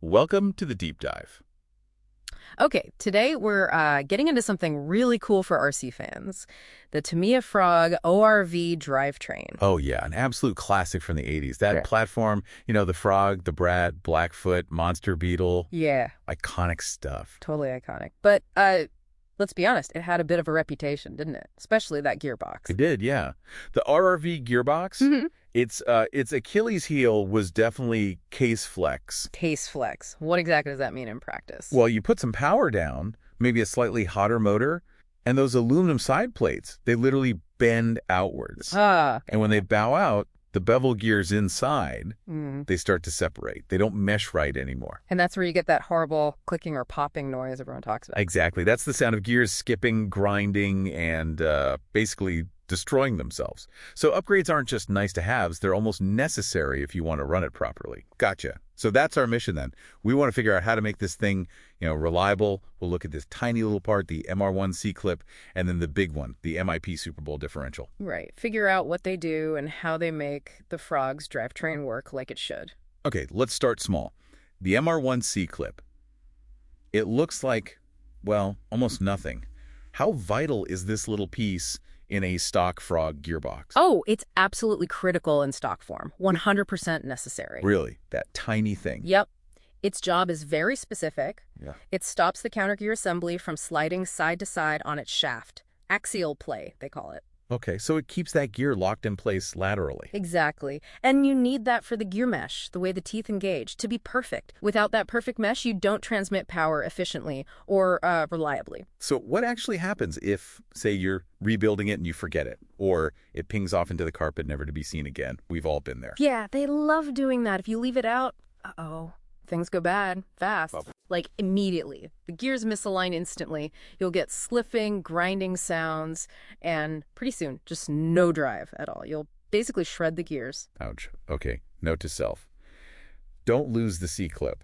Welcome to the deep dive. Okay, today we're getting into something really cool for RC fans. The Tamiya Frog ORV drivetrain. Oh yeah, an absolute classic from the 80s. That Yeah. platform, the Frog, the Brat, Blackfoot, Monster Beetle, Yeah, iconic stuff. totally iconic. But let's be honest, it had a bit of a reputation, didn't it? Especially that gearbox. It did, yeah. The RRV gearbox, hmm its Achilles heel was definitely case flex. Case flex. What exactly does that mean in practice? Well, you put some power down, maybe a slightly hotter motor, and those aluminum side plates, they literally bend outwards. Ah. And when they bow out, the bevel gears inside, Mm. they start to separate. They don't mesh right anymore. And that's where you get that horrible clicking or popping noise everyone talks about. Exactly. That's the sound of gears skipping, grinding, and basically destroying themselves. So upgrades aren't just nice-to-haves. They're almost necessary if you want to run it properly. Gotcha. So that's our mission then. We want to figure out how to make this thing, reliable. We'll look at this tiny little part, the MR1 C-clip, and then the big one, the MIP Super Bowl differential. Right. Figure out what they do and how they make the Frog's drivetrain work like it should. Okay, let's start small. The MR1 C-clip. It looks like, well, almost nothing. How vital is this little piece in a stock Frog gearbox? Oh, it's absolutely critical in stock form. 100% necessary. Really? That tiny thing? Yep. Its job is very specific. Yeah. It stops the countergear assembly from sliding side to side on its shaft. Axial play, they call it. Okay, so it keeps that gear locked in place laterally. Exactly. And you need that for the gear mesh, the way the teeth engage, to be perfect. Without that perfect mesh, you don't transmit power efficiently or reliably. So what actually happens if, say, you're rebuilding it and you forget it, or it pings off into the carpet never to be seen again? We've all been there. Yeah, they love doing that. If you leave it out, uh-oh, things go bad fast. Like immediately. The gears misalign instantly. You'll get slipping, grinding sounds, and pretty soon, just no drive at all. You'll basically shred the gears. Ouch. Okay, note to self. Don't lose the C-clip.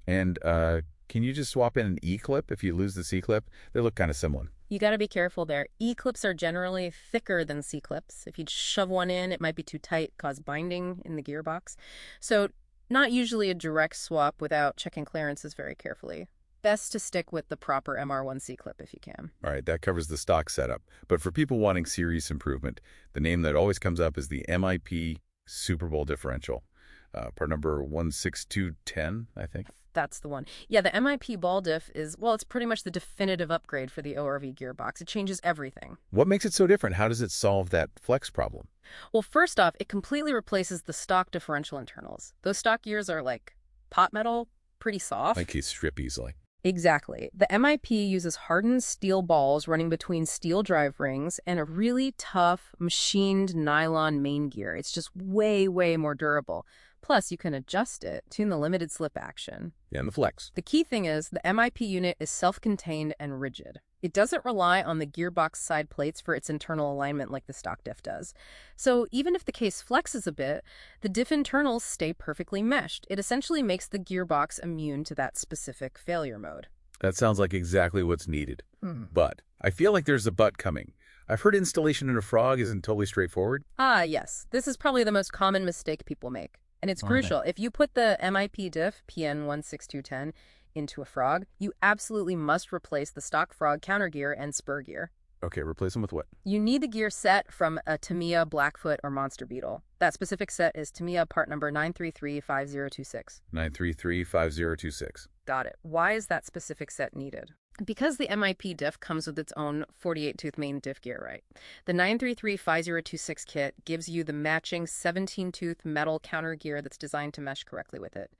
And can you just swap in an E-clip if you lose the C-clip? They look kind of similar. You got to be careful there. E-clips are generally thicker than C-clips. If you shove one in, it might be too tight, cause binding in the gearbox. So not usually a direct swap without checking clearances very carefully. Best to stick with the proper MR1 C-clip if you can. All right, that covers the stock setup. But for people wanting serious improvement, the name that always comes up is the MIP Super Bowl differential. Part number 16210, I think. That's the one. Yeah, the MIP Ball Diff is, well, it's pretty much the definitive upgrade for the ORV gearbox. It changes everything. What makes it so different? How does it solve that flex problem? Well, first off, it completely replaces the stock differential internals. Those stock gears are like pot metal, pretty soft. Like you strip easily. Exactly. The MIP uses hardened steel balls running between steel drive rings and a really tough, machined nylon main gear. It's just way, way more durable. Plus, you can adjust it, tune the limited slip action. And the flex. The key thing is the MIP unit is self-contained and rigid. It doesn't rely on the gearbox side plates for its internal alignment like the stock diff does. So even if the case flexes a bit, the diff internals stay perfectly meshed. It essentially makes the gearbox immune to that specific failure mode. That sounds like exactly what's needed. But I feel like there's a but coming. I've heard installation in a Frog isn't totally straightforward. Ah, yes. This is probably the most common mistake people make. And it's crucial. If you put the MIP diff, PN16210, into a Frog, you absolutely must replace the stock Frog counter gear and spur gear. Okay, replace them with what? You need the gear set from a Tamiya, Blackfoot, or Monster Beetle. That specific set is Tamiya part number 9335026. 9335026. Got it. Why is that specific set needed? Because the MIP diff comes with its own 48-tooth main diff gear, right? The 9335026 kit gives you the matching 17-tooth metal counter gear that's designed to mesh correctly with it.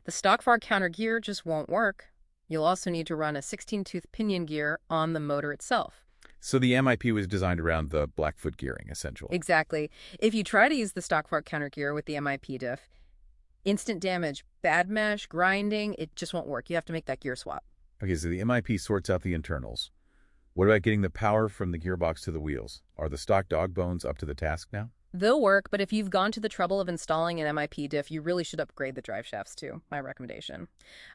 The stock Frog counter gear just won't work. You'll also need to run a 16-tooth pinion gear on the motor itself. So the MIP was designed around the Blackfoot gearing, essentially. Exactly. If you try to use the stock Frog counter gear with the MIP diff, instant damage, bad mesh, grinding, it just won't work. You have to make that gear swap. Okay, so the MIP sorts out the internals. What about getting the power from the gearbox to the wheels? Are the stock dog bones up to the task now? They'll work, but if you've gone to the trouble of installing an MIP diff, you really should upgrade the drive shafts too, my recommendation.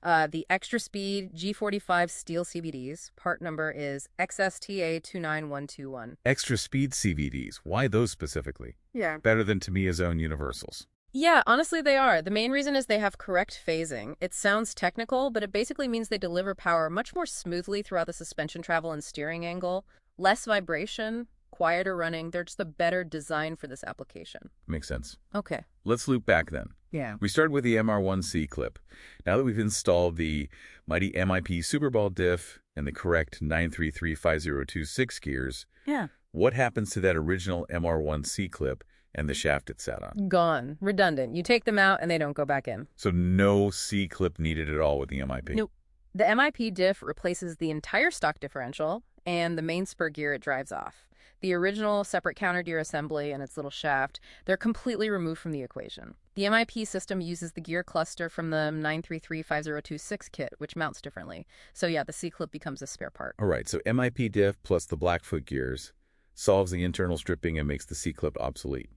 The extra speed G45 steel CVDs, part number is XSTA29121. Extra speed CVDs. Why those specifically? Yeah. Better than Tamiya's own universals. Yeah, honestly, they are. The main reason is they have correct phasing. It sounds technical, but it basically means they deliver power much more smoothly throughout the suspension travel and steering angle. Less vibration, quieter running. They're just a better design for this application. Makes sense. Okay. Let's loop back then. Yeah. We started with the MR1C clip. Now that we've installed the mighty MIP Super Ball Diff and the correct 9335026 gears, Yeah. what happens to that original MR1C clip and the shaft it sat on? Gone. Redundant. You take them out and they don't go back in. So no C clip needed at all with the MIP? Nope. The MIP diff replaces the entire stock differential and the main spur gear it drives off. The original separate counter gear assembly and its little shaft, they're completely removed from the equation. The MIP system uses the gear cluster from the 9335026 kit, which mounts differently. So yeah, the C-clip becomes a spare part. All right, so MIP diff plus the Blackfoot gears solves the internal stripping and makes the C-clip obsolete.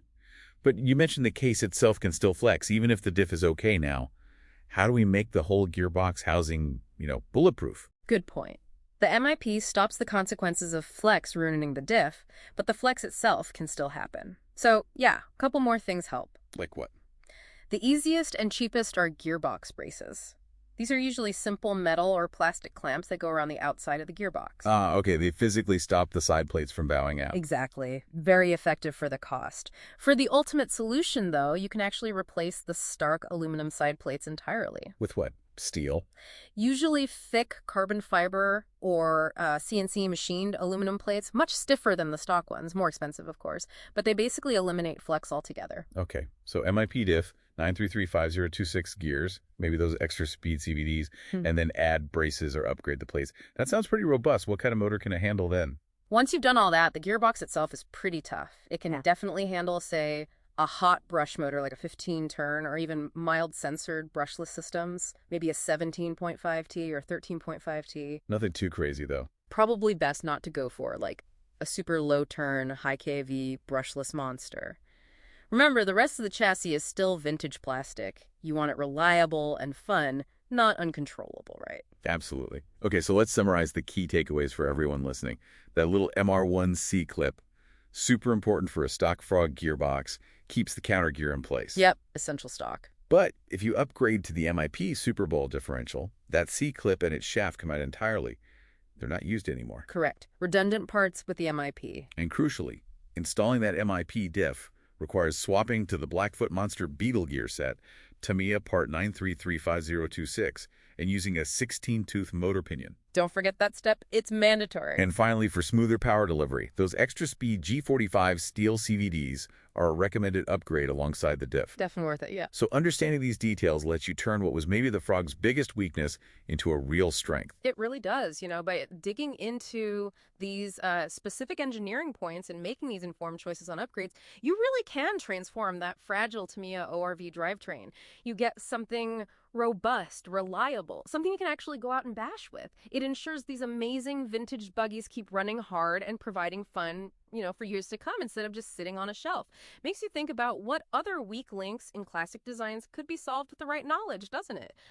But you mentioned the case itself can still flex, even if the diff is okay now. How do we make the whole gearbox housing, bulletproof? Good point. The MIP stops the consequences of flex ruining the diff, but the flex itself can still happen. So yeah, a couple more things help. Like what? The easiest and cheapest are gearbox braces. These are usually simple metal or plastic clamps that go around the outside of the gearbox. Ah, okay, they physically stop the side plates from bowing out. Exactly. Very effective for the cost. For the ultimate solution, though, you can actually replace the stark aluminum side plates entirely. With what? Steel? Usually thick carbon fiber or CNC machined aluminum plates, much stiffer than the stock ones, more expensive, of course, but they basically eliminate flex altogether. Okay, so MIP diff, 9335026 gears, maybe those extra speed CVDs, and then add braces or upgrade the plates. That sounds pretty robust. What kind of motor can it handle then? Once you've done all that, the gearbox itself is pretty tough. It can definitely handle, say, a hot brush motor like a 15-turn or even mild censored brushless systems, maybe a 17.5T or 13.5T. Nothing too crazy, though. Probably best not to go for, like a super low-turn, high kV brushless monster. Remember, the rest of the chassis is still vintage plastic. You want it reliable and fun, not uncontrollable, right? Absolutely. Okay, so let's summarize the key takeaways for everyone listening. That little MR1C clip, super important for a stock frog gearbox, keeps the counter gear in place. Yep, essential stock. But if you upgrade to the MIP Super Bowl differential, that C-clip and its shaft come out entirely. They're not used anymore. Correct. Redundant parts with the MIP. And crucially, installing that MIP diff requires swapping to the Blackfoot Monster Beetle gear set, Tamiya Part 9335026, and using a 16-tooth motor pinion. Don't forget that step. It's mandatory. And finally, for smoother power delivery, those extra-speed G45 steel CVDs are a recommended upgrade alongside the diff. Definitely worth it, yeah. So understanding these details lets you turn what was maybe the frog's biggest weakness into a real strength. It really does, by digging into these specific engineering points and making these informed choices on upgrades, you really can transform that fragile Tamiya ORV drivetrain. You get something robust, reliable, something you can actually go out and bash with. It ensures these amazing vintage buggies keep running hard and providing fun, for years to come instead of just sitting on a shelf. Makes you think about what other weak links in classic designs could be solved with the right knowledge, doesn't it?